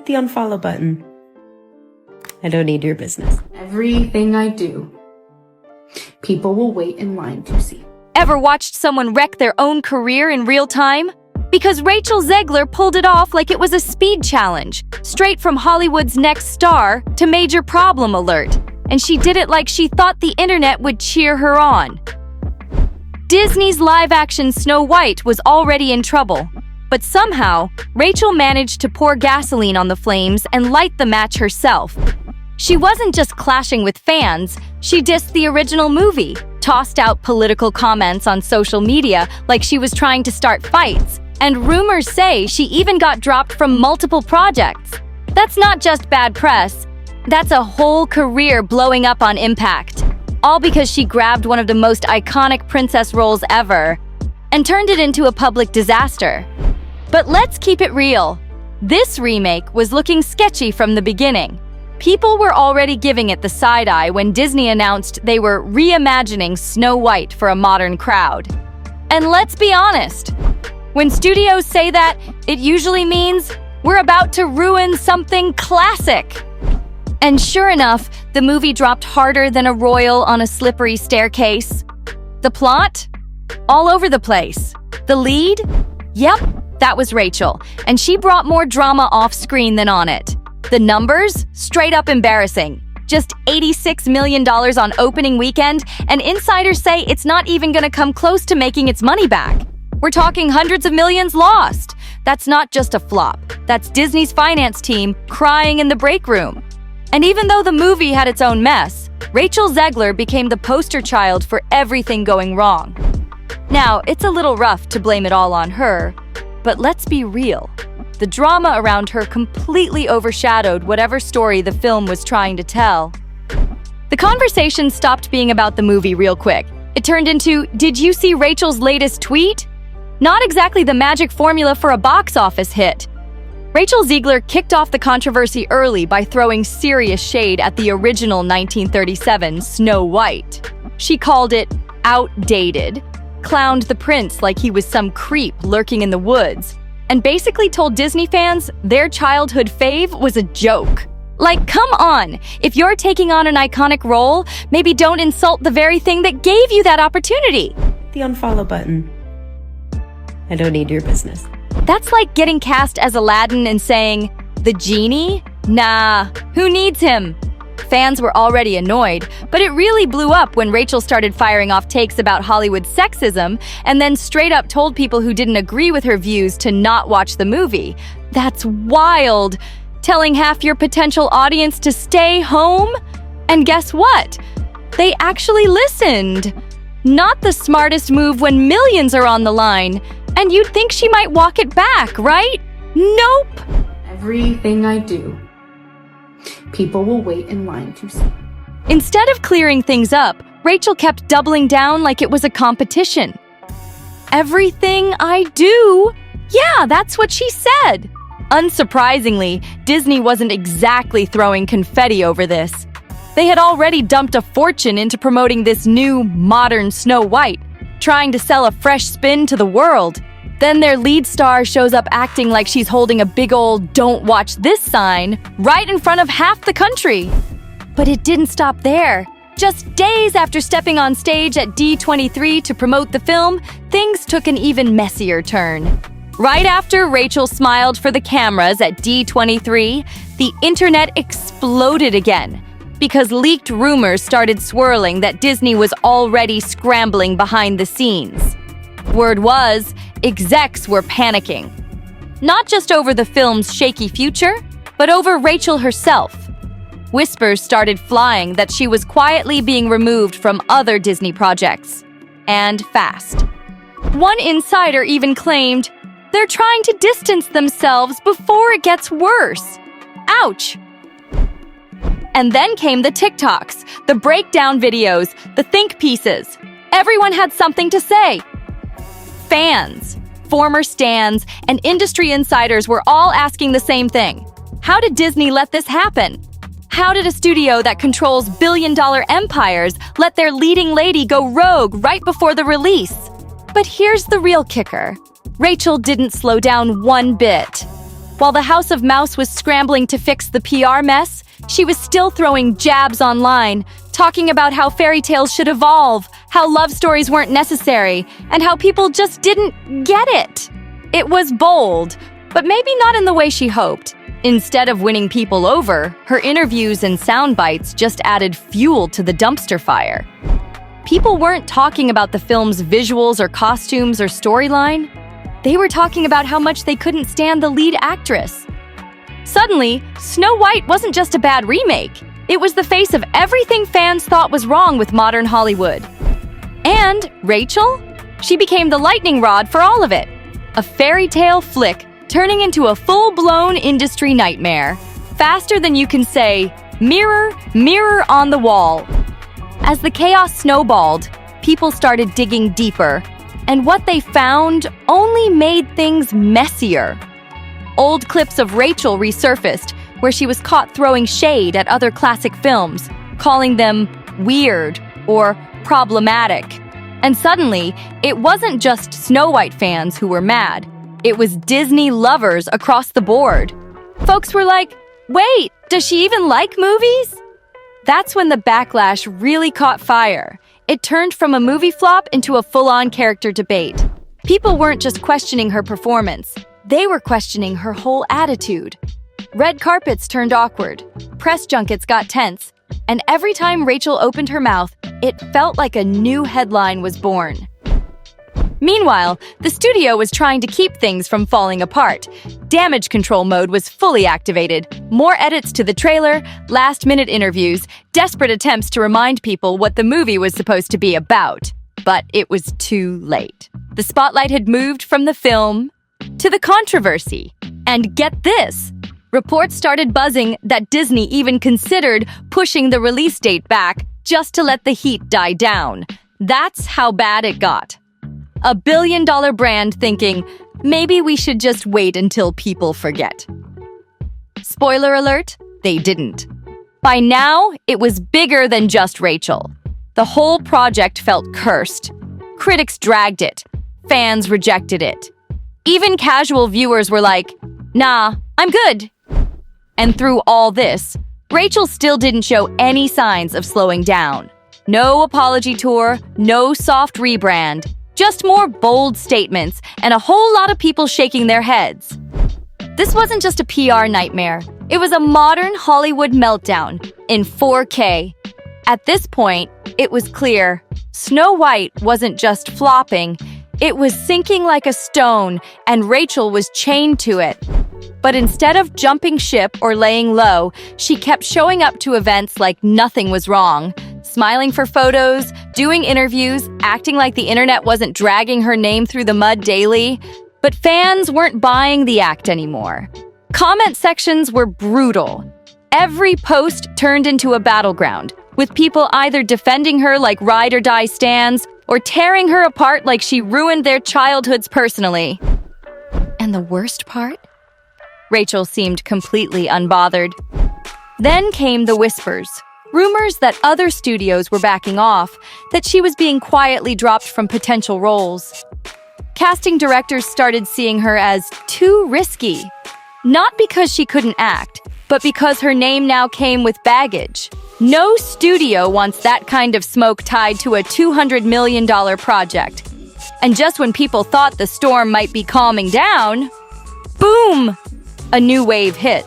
the unfollow button. I don't need your business. Everything I do, people will wait in line to see. Ever watched someone wreck their own career in real time? Because Rachel Zegler pulled it off like it was a speed challenge, straight from Hollywood's next star to major problem alert. And she did it like she thought the internet would cheer her on. Disney's live-action Snow White was already in trouble, but somehow, Rachel managed to pour gasoline on the flames and light the match herself. She wasn't just clashing with fans, she dissed the original movie, tossed out political comments on social media like she was trying to start fights, and rumors say she even got dropped from multiple projects. That's not just bad press, that's a whole career blowing up on impact. All because she grabbed one of the most iconic princess roles ever and turned it into a public disaster. But let's keep it real. This remake was looking sketchy from the beginning. People were already giving it the side eye when Disney announced they were reimagining Snow White for a modern crowd. And let's be honest, when studios say that, it usually means we're about to ruin something classic. And sure enough, the movie dropped harder than a royal on a slippery staircase. The plot? All over the place. The lead? Yep, that was Rachel, and she brought more drama off-screen than on it. The numbers? Straight up embarrassing. Just $86 million on opening weekend, and insiders say it's not even gonna come close to making its money back. We're talking hundreds of millions lost. That's not just a flop. That's Disney's finance team crying in the break room. And even though the movie had its own mess, Rachel Zegler became the poster child for everything going wrong. Now, it's a little rough to blame it all on her, but let's be real. The drama around her completely overshadowed whatever story the film was trying to tell. The conversation stopped being about the movie real quick. It turned into, did you see Rachel's latest tweet? Not exactly the magic formula for a box office hit. Rachel Zegler kicked off the controversy early by throwing serious shade at the original 1937 Snow White. She called it outdated, clowned the prince like he was some creep lurking in the woods, and basically told Disney fans their childhood fave was a joke. Like, come on! If you're taking on an iconic role, maybe don't insult the very thing that gave you that opportunity. The unfollow button. I don't need your business. That's like getting cast as Aladdin and saying, the genie? Nah, who needs him? Fans were already annoyed, but it really blew up when Rachel started firing off takes about Hollywood sexism and then straight up told people who didn't agree with her views to not watch the movie. That's wild! Telling half your potential audience to stay home? And guess what? They actually listened. Not the smartest move when millions are on the line. And you'd think she might walk it back, right? Nope! Everything I do, people will wait in line to see. Instead of clearing things up, Rachel kept doubling down like it was a competition. Everything I do? Yeah, that's what she said. Unsurprisingly, Disney wasn't exactly throwing confetti over this. They had already dumped a fortune into promoting this new, modern Snow White, trying to sell a fresh spin to the world. Then their lead star shows up acting like she's holding a big old "Don't watch this" sign right in front of half the country. But it didn't stop there. Just days after stepping on stage at D23 to promote the film, things took an even messier turn. Right after Rachel smiled for the cameras at D23, the internet exploded again, because leaked rumors started swirling that Disney was already scrambling behind the scenes. Word was, execs were panicking. Not just over the film's shaky future, but over Rachel herself. Whispers started flying that she was quietly being removed from other Disney projects. And fast. One insider even claimed, they're trying to distance themselves before it gets worse. Ouch! And then came the TikToks, the breakdown videos, the think pieces. Everyone had something to say. Fans, former stans, and industry insiders were all asking the same thing. How did Disney let this happen? How did a studio that controls billion-dollar empires let their leading lady go rogue right before the release? But here's the real kicker. Rachel didn't slow down one bit. While the House of Mouse was scrambling to fix the PR mess, she was still throwing jabs online, talking about how fairy tales should evolve, how love stories weren't necessary, and how people just didn't get it. It was bold, but maybe not in the way she hoped. Instead of winning people over, her interviews and sound bites just added fuel to the dumpster fire. People weren't talking about the film's visuals or costumes or storyline. They were talking about how much they couldn't stand the lead actress. Suddenly, Snow White wasn't just a bad remake. It was the face of everything fans thought was wrong with modern Hollywood. And Rachel? She became the lightning rod for all of it. A fairy tale flick turning into a full-blown industry nightmare, faster than you can say, "Mirror, mirror on the wall." As the chaos snowballed, people started digging deeper, and what they found only made things messier. Old clips of Rachel resurfaced, where she was caught throwing shade at other classic films, calling them weird or problematic. And suddenly, it wasn't just Snow White fans who were mad. It was Disney lovers across the board. Folks were like, wait, does she even like movies? That's when the backlash really caught fire. It turned from a movie flop into a full-on character debate. People weren't just questioning her performance. They were questioning her whole attitude. Red carpets turned awkward. Press junkets got tense. And every time Rachel opened her mouth, it felt like a new headline was born. Meanwhile, the studio was trying to keep things from falling apart. Damage control mode was fully activated. More edits to the trailer, last-minute interviews, desperate attempts to remind people what the movie was supposed to be about. But it was too late. The spotlight had moved from the film to the controversy. And get this! Reports started buzzing that Disney even considered pushing the release date back just to let the heat die down. That's how bad it got. A billion-dollar brand thinking, maybe we should just wait until people forget. Spoiler alert, they didn't. By now, it was bigger than just Rachel. The whole project felt cursed. Critics dragged it. Fans rejected it. Even casual viewers were like, nah, I'm good. And through all this, Rachel still didn't show any signs of slowing down. No apology tour, no soft rebrand. Just more bold statements and a whole lot of people shaking their heads. This wasn't just a PR nightmare. It was a modern Hollywood meltdown in 4K. At this point, it was clear Snow White wasn't just flopping. It was sinking like a stone, and Rachel was chained to it. But instead of jumping ship or laying low, she kept showing up to events like nothing was wrong, smiling for photos, doing interviews, acting like the internet wasn't dragging her name through the mud daily. But fans weren't buying the act anymore. Comment sections were brutal. Every post turned into a battleground, with people either defending her like ride or die stans, or tearing her apart like she ruined their childhoods personally. And the worst part? Rachel seemed completely unbothered. Then came the whispers. Rumors that other studios were backing off, that she was being quietly dropped from potential roles. Casting directors started seeing her as too risky. Not because she couldn't act, but because her name now came with baggage. No studio wants that kind of smoke tied to a $200 million project. And just when people thought the storm might be calming down, boom! A new wave hit.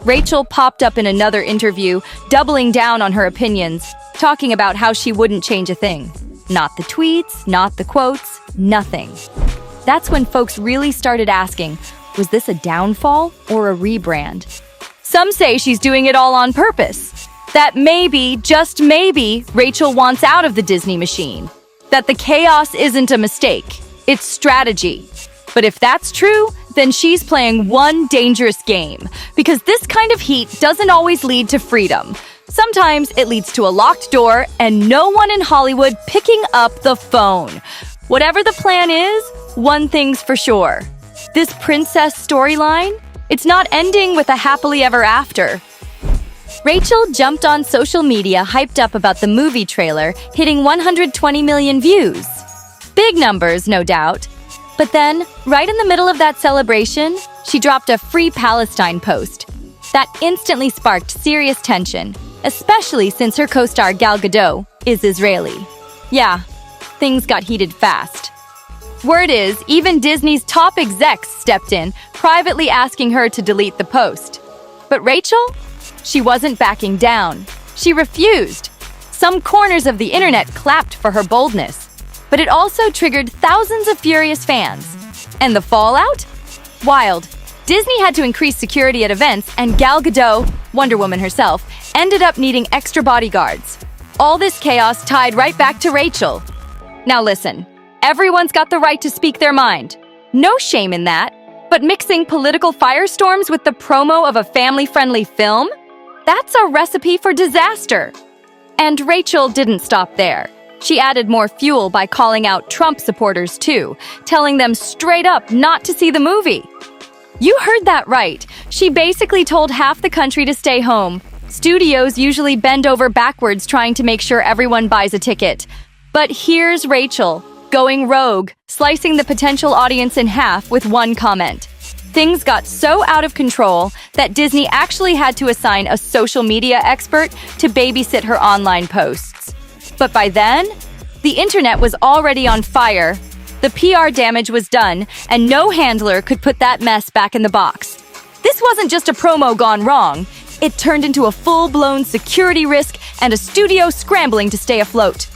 Rachel popped up in another interview, doubling down on her opinions, talking about how she wouldn't change a thing. Not the tweets, not the quotes, nothing. That's when folks really started asking, was this a downfall or a rebrand? Some say she's doing it all on purpose. That maybe, just maybe, Rachel wants out of the Disney machine. That the chaos isn't a mistake, it's strategy. But if that's true, then she's playing one dangerous game, because this kind of heat doesn't always lead to freedom. Sometimes it leads to a locked door and no one in Hollywood picking up the phone. Whatever the plan is, one thing's for sure. This princess storyline, it's not ending with a happily ever after. Rachel jumped on social media hyped up about the movie trailer hitting 120 million views. Big numbers, no doubt. But then, right in the middle of that celebration, she dropped a Free Palestine post. That instantly sparked serious tension, especially since her co-star Gal Gadot is Israeli. Yeah, things got heated fast. Word is, even Disney's top execs stepped in, privately asking her to delete the post. But Rachel? She wasn't backing down. She refused. Some corners of the internet clapped for her boldness. But it also triggered thousands of furious fans. And the fallout? Wild. Disney had to increase security at events, and Gal Gadot, Wonder Woman herself, ended up needing extra bodyguards. All this chaos tied right back to Rachel. Now listen. Everyone's got the right to speak their mind. No shame in that. But mixing political firestorms with the promo of a family-friendly film? That's a recipe for disaster. And Rachel didn't stop there. She added more fuel by calling out Trump supporters too, telling them straight up not to see the movie. You heard that right. She basically told half the country to stay home. Studios usually bend over backwards trying to make sure everyone buys a ticket. But here's Rachel, going rogue, slicing the potential audience in half with one comment. Things got so out of control that Disney actually had to assign a social media expert to babysit her online posts. But by then, the internet was already on fire. The PR damage was done, and no handler could put that mess back in the box. This wasn't just a promo gone wrong. It turned into a full-blown security risk and a studio scrambling to stay afloat.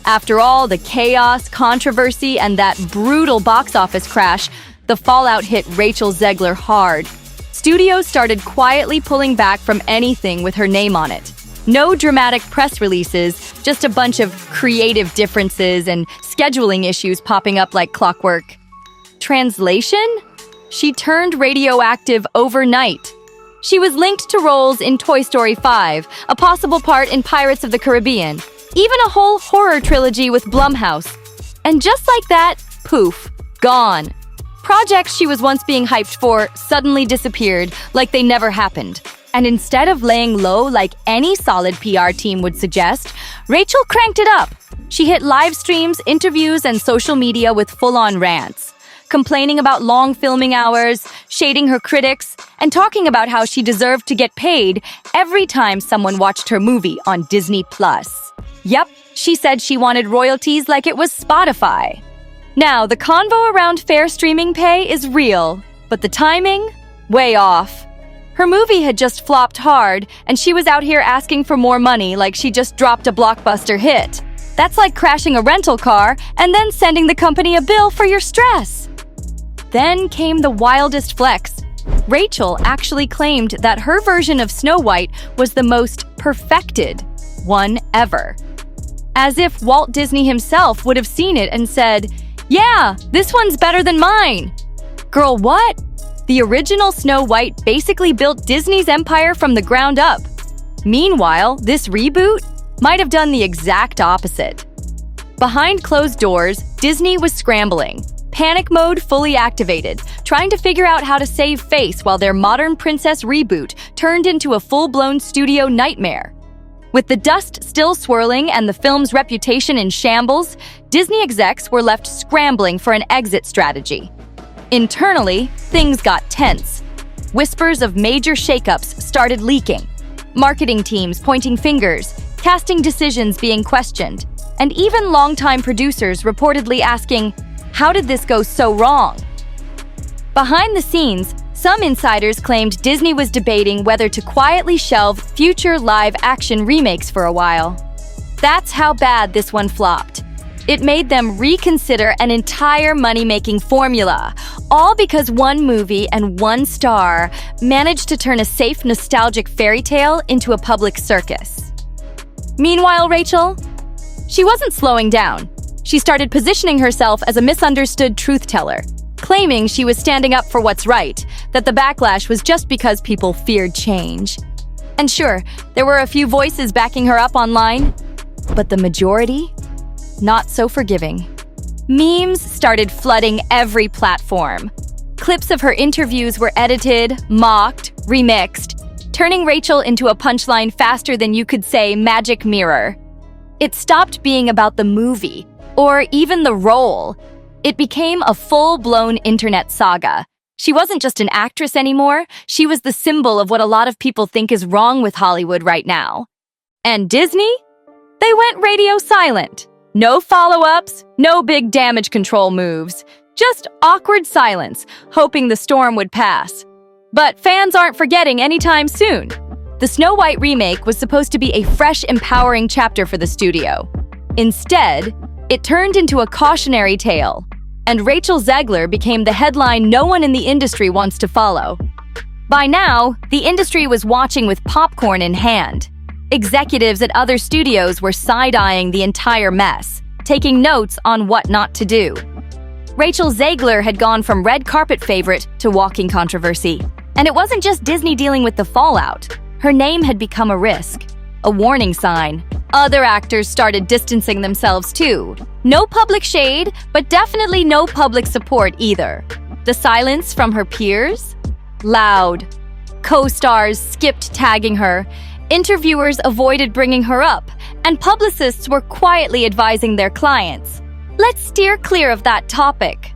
After all the chaos, controversy, and that brutal box office crash, the fallout hit Rachel Zegler hard. Studios started quietly pulling back from anything with her name on it. No dramatic press releases, just a bunch of creative differences and scheduling issues popping up like clockwork. Translation? She turned radioactive overnight. She was linked to roles in Toy Story 5, a possible part in Pirates of the Caribbean, even a whole horror trilogy with Blumhouse. And just like that, poof, gone. Projects she was once being hyped for suddenly disappeared like they never happened. And instead of laying low like any solid PR team would suggest, Rachel cranked it up. She hit live streams, interviews, and social media with full-on rants, complaining about long filming hours, shading her critics, and talking about how she deserved to get paid every time someone watched her movie on Disney+. Yep, she said she wanted royalties like it was Spotify. Now, the convo around fair streaming pay is real, but the timing? Way off. Her movie had just flopped hard, and she was out here asking for more money like she just dropped a blockbuster hit. That's like crashing a rental car and then sending the company a bill for your stress. Then came the wildest flex. Rachel actually claimed that her version of Snow White was the most perfected one ever. As if Walt Disney himself would have seen it and said, "Yeah, this one's better than mine." Girl, what? The original Snow White basically built Disney's empire from the ground up. Meanwhile, this reboot might have done the exact opposite. Behind closed doors, Disney was scrambling. Panic mode fully activated, trying to figure out how to save face while their modern princess reboot turned into a full-blown studio nightmare. With the dust still swirling and the film's reputation in shambles, Disney execs were left scrambling for an exit strategy. Internally, things got tense. Whispers of major shakeups started leaking. Marketing teams pointing fingers, casting decisions being questioned, and even longtime producers reportedly asking, "How did this go so wrong?" Behind the scenes, some insiders claimed Disney was debating whether to quietly shelve future live-action remakes for a while. That's how bad this one flopped. It made them reconsider an entire money-making formula, all because one movie and one star managed to turn a safe, nostalgic fairy tale into a public circus. Meanwhile, Rachel? She wasn't slowing down. She started positioning herself as a misunderstood truth-teller, claiming she was standing up for what's right, that the backlash was just because people feared change. And sure, there were a few voices backing her up online, but the majority? Not so forgiving. Memes started flooding every platform. Clips of her interviews were edited, mocked, remixed, turning Rachel into a punchline faster than you could say magic mirror. It stopped being about the movie, or even the role. It became a full-blown internet saga. She wasn't just an actress anymore, she was the symbol of what a lot of people think is wrong with Hollywood right now. And Disney? They went radio silent. No follow-ups, no big damage control moves. Just awkward silence, hoping the storm would pass. But fans aren't forgetting anytime soon. The Snow White remake was supposed to be a fresh, empowering chapter for the studio. Instead, it turned into a cautionary tale, and Rachel Zegler became the headline no one in the industry wants to follow. By now, the industry was watching with popcorn in hand. Executives at other studios were side-eyeing the entire mess, taking notes on what not to do. Rachel Zegler had gone from red carpet favorite to walking controversy. And it wasn't just Disney dealing with the fallout. Her name had become a risk, a warning sign. Other actors started distancing themselves too. No public shade, but definitely no public support either. The silence from her peers? Loud. Co-stars skipped tagging her, interviewers avoided bringing her up, and publicists were quietly advising their clients, let's steer clear of that topic.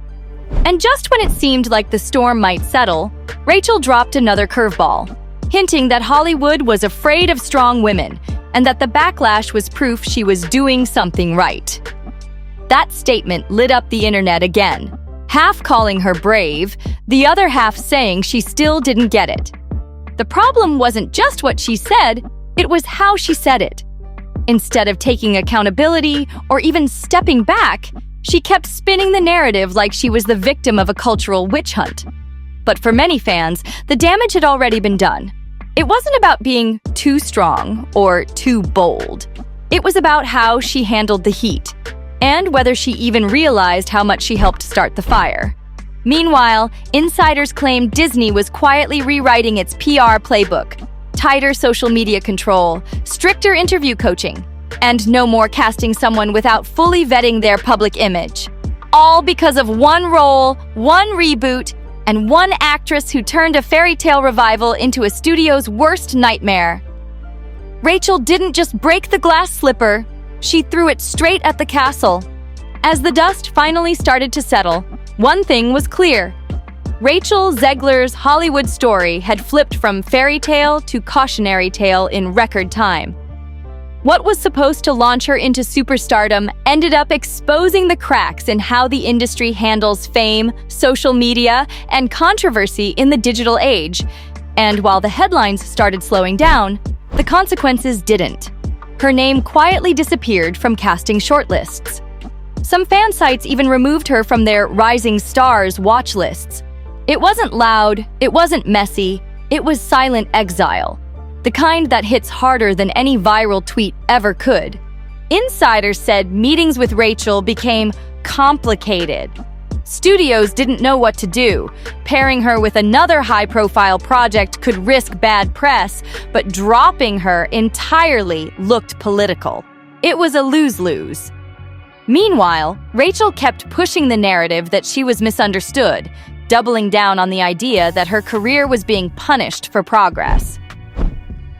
And just when it seemed like the storm might settle, Rachel dropped another curveball, hinting that Hollywood was afraid of strong women and that the backlash was proof she was doing something right. That statement lit up the internet again, half calling her brave, the other half saying she still didn't get it. The problem wasn't just what she said, it was how she said it. Instead of taking accountability or even stepping back, she kept spinning the narrative like she was the victim of a cultural witch hunt. But for many fans, the damage had already been done. It wasn't about being too strong or too bold. It was about how she handled the heat, and whether she even realized how much she helped start the fire. Meanwhile, insiders claimed Disney was quietly rewriting its PR playbook, tighter social media control, stricter interview coaching, and no more casting someone without fully vetting their public image. All because of one role, one reboot, and one actress who turned a fairy tale revival into a studio's worst nightmare. Rachel didn't just break the glass slipper, she threw it straight at the castle. As the dust finally started to settle, one thing was clear. Rachel Zegler's Hollywood story had flipped from fairy tale to cautionary tale in record time. What was supposed to launch her into superstardom ended up exposing the cracks in how the industry handles fame, social media, and controversy in the digital age. And while the headlines started slowing down, the consequences didn't. Her name quietly disappeared from casting shortlists. Some fan sites even removed her from their Rising Stars watch lists. It wasn't loud, it wasn't messy, it was silent exile. The kind that hits harder than any viral tweet ever could. Insiders said meetings with Rachel became complicated. Studios didn't know what to do. Pairing her with another high-profile project could risk bad press, but dropping her entirely looked political. It was a lose-lose. Meanwhile, Rachel kept pushing the narrative that she was misunderstood, doubling down on the idea that her career was being punished for progress.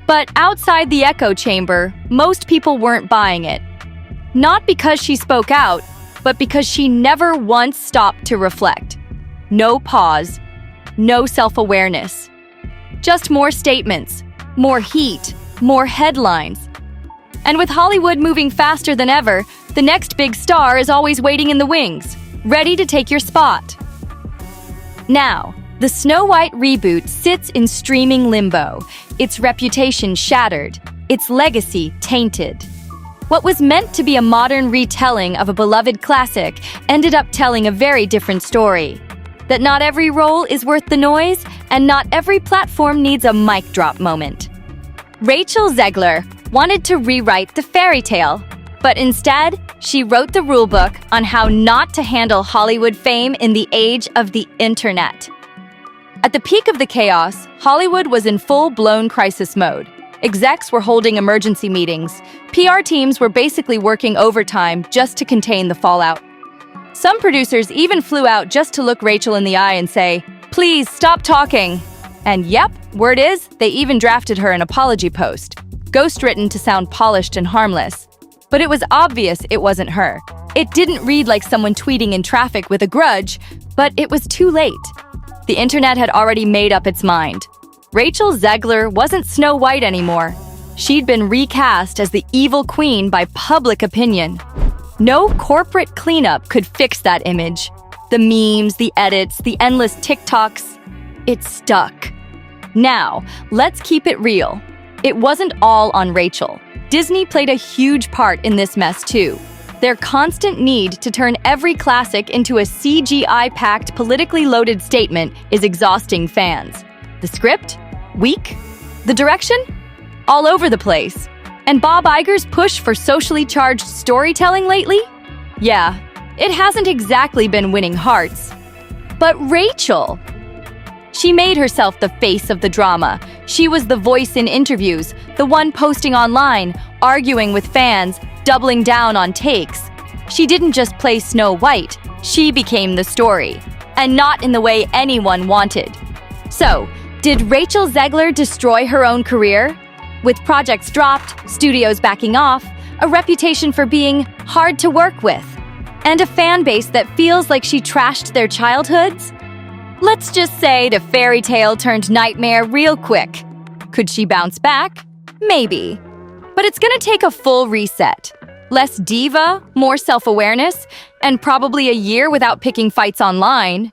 But outside the echo chamber, most people weren't buying it. Not because she spoke out, but because she never once stopped to reflect. No pause, no self-awareness. Just more statements, more heat, more headlines. And with Hollywood moving faster than ever, the next big star is always waiting in the wings, ready to take your spot. Now, the Snow White reboot sits in streaming limbo, its reputation shattered, its legacy tainted. What was meant to be a modern retelling of a beloved classic ended up telling a very different story. That not every role is worth the noise, and not every platform needs a mic drop moment. Rachel Zegler wanted to rewrite the fairy tale, but instead, she wrote the rulebook on how not to handle Hollywood fame in the age of the internet. At the peak of the chaos, Hollywood was in full-blown crisis mode. Execs were holding emergency meetings. PR teams were basically working overtime just to contain the fallout. Some producers even flew out just to look Rachel in the eye and say, "Please stop talking." And yep, word is, they even drafted her an apology post, ghostwritten to sound polished and harmless. But it was obvious it wasn't her. It didn't read like someone tweeting in traffic with a grudge, but it was too late. The internet had already made up its mind. Rachel Zegler wasn't Snow White anymore. She'd been recast as the evil queen by public opinion. No corporate cleanup could fix that image. The memes, the edits, the endless TikToks, it stuck. Now, let's keep it real. It wasn't all on Rachel. Disney played a huge part in this mess too. Their constant need to turn every classic into a CGI-packed, politically loaded statement is exhausting fans. The script? Weak. The direction? All over the place. And Bob Iger's push for socially charged storytelling lately? Yeah, it hasn't exactly been winning hearts. But Rachel! She made herself the face of the drama. She was the voice in interviews, the one posting online, arguing with fans, doubling down on takes. She didn't just play Snow White, she became the story. And not in the way anyone wanted. So, did Rachel Zegler destroy her own career? With projects dropped, studios backing off, a reputation for being hard to work with, and a fan base that feels like she trashed their childhoods? Let's just say the fairy tale turned nightmare real quick. Could she bounce back? Maybe. But it's gonna take a full reset. Less diva, more self-awareness, and probably a year without picking fights online.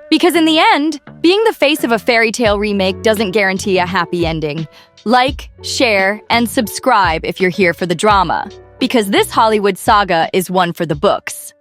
Because in the end, being the face of a fairy tale remake doesn't guarantee a happy ending. Like, share, and subscribe if you're here for the drama. Because this Hollywood saga is one for the books.